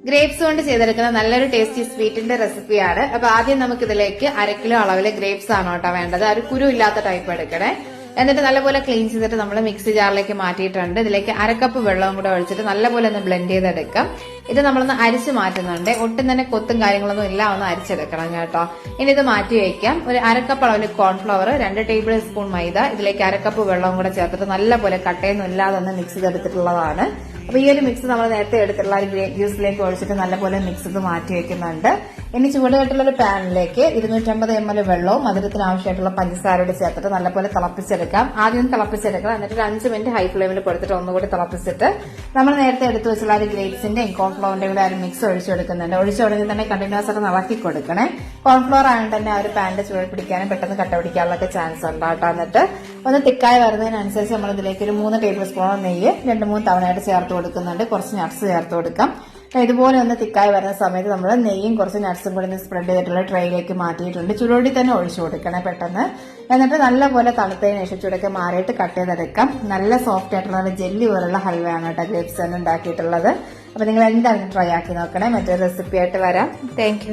Grapes കൊണ്ട് ചെയ്തെടുക്കുന്ന നല്ലൊരു ടേസ്റ്റി സ്വീറ്റിന്റെ റെസിപ്പിയാണ്. അപ്പൊ ആദ്യം നമുക്ക് ഇതിലേക്ക് 1/2 കിലോ അളവില് ഗ്രേപ്സ് ആണ് കേട്ടോ വേണ്ടത്. ഒരു കുരു ഇല്ലാത്ത ടൈപ്പ് എടുക്കണേ. എന്നിട്ട് നല്ലപോലെ ക്ലീൻ ചെയ്തിട്ട് നമ്മൾ മിക്സി ജാറിലേക്ക് മാറ്റിയിട്ടുണ്ട്. ഇതിലേക്ക് 1/2 കപ്പ് വെള്ളവും കൂടെ ഒഴിച്ചിട്ട് നല്ലപോലെ ഒന്ന് ബ്ലെൻഡ് ചെയ്തെടുക്കാം. ഇത് നമ്മളൊന്ന് അരിച്ചു മാറ്റുന്നുണ്ട്. ഒട്ടും തന്നെ കൊത്തും കാര്യങ്ങളൊന്നും ഇല്ല, ഒന്ന് അരിച്ചെടുക്കണം കേട്ടോ. ഇനി ഇത് മാറ്റി വയ്ക്കാം. ഒരു 1/2 കപ്പ് അളവിൽ കോൺഫ്ലവർ, 2 ടേബിൾ സ്പൂൺ മൈദ, ഇതിലേക്ക് 1/2 കപ്പ് വെള്ളവും കൂടെ ചേർത്തിട്ട് നല്ലപോലെ കട്ടയൊന്നും ഇല്ലാതെ ഒന്ന് മിക്സ് ചെയ്തെടുത്തിട്ടുള്ളതാണ്. അപ്പൊ ഈ ഒരു മിക്സ് നമ്മൾ നേരത്തെ എടുത്തിട്ടുള്ള ഒരു ഗ്രേപ്പ് ജ്യൂസിലേക്ക് ഒഴിച്ചിട്ട് നല്ലപോലെ മിക്സ് ചെയ്ത് മാറ്റി വെക്കുന്നുണ്ട്. ഇനി ചൂടുകെട്ടുള്ള ഒരു പാനിലേക്ക് 250 ml വെള്ളവും മധുരത്തിന് ആവശ്യമായിട്ടുള്ള പഞ്ചസാരയോട് ചേർത്തിട്ട് നല്ലപോലെ തിളപ്പിച്ചെടുക്കാം. ആദ്യം തിളപ്പിച്ചെടുക്കാം. എന്നിട്ട് ഒരു 5 മിനിറ്റ് ഹൈ ഫ്ലെയിമിൽ കൊടുത്തിട്ട് ഒന്നുകൂടി തിളപ്പിച്ചിട്ട് നമ്മൾ നേരത്തെ എടുത്തു വെച്ചുള്ള ഒരു ഗ്രേപ്സിന്റെയും കോൺഫ്ലവറിന്റെ കൂടെ ഒരു മിക്സ് ഒഴിച്ചെടുക്കുന്നുണ്ട്. ഒഴിച്ചുടങ്ങി തന്നെ കണ്ടിന്യൂസ് ആയിട്ട് ഇളക്കി കൊടുക്കണേ. കോൺഫ്ലവർ ആയതുകൊണ്ട് തന്നെ ആ ഒരു പാനിന്റെ ചൂട് പിടിക്കാനും പെട്ടെന്ന് കട്ട പിടിക്കാനുള്ള ചാൻസ് ഉണ്ട് കേട്ടോ. എന്നിട്ട് ഒന്ന് തിക്കായി വരുന്നതിനനുസരിച്ച് നമ്മൾ ഇതിലേക്ക് ഒരു 3 ടേബിൾ സ്പൂൺ നെയ്യ് 2-3 തവണയായിട്ട് ചേർത്ത് കൊടുക്കുന്നുണ്ട്. കുറച്ച് നട്ട്സ് ചേർത്ത് കൊടുക്കാം. ഇതുപോലെ ഒന്ന് തിക്കായി വരുന്ന സമയത്ത് നമ്മൾ നെയ്യും കുറച്ച് നട്ട്സും കൂടി സ്പ്രെഡ് ചെയ്തിട്ടുള്ള ട്രേയിലേക്ക് മാറ്റിയിട്ടുണ്ട്. ചൂടോടി തന്നെ ഒഴിച്ചു കൊടുക്കണേ പെട്ടെന്ന്. എന്നിട്ട് നല്ലപോലെ തണുത്തതിന് ശേഷം ചൂടൊക്കെ മാറിയിട്ട് കട്ട് ചെയ്തെടുക്കാം. നല്ല സോഫ്റ്റ് ആയിട്ടുള്ള ജെല്ലി പോലുള്ള ഹൽവയാണ് കേട്ടോ ഗ്രേപ്സ് തന്നെ ഉണ്ടാക്കിയിട്ടുള്ളത്. അപ്പൊ നിങ്ങൾ എന്തായാലും ട്രൈ ആക്കി നോക്കണേ. മറ്റൊരു റെസിപ്പി ആയിട്ട് വരാം. താങ്ക്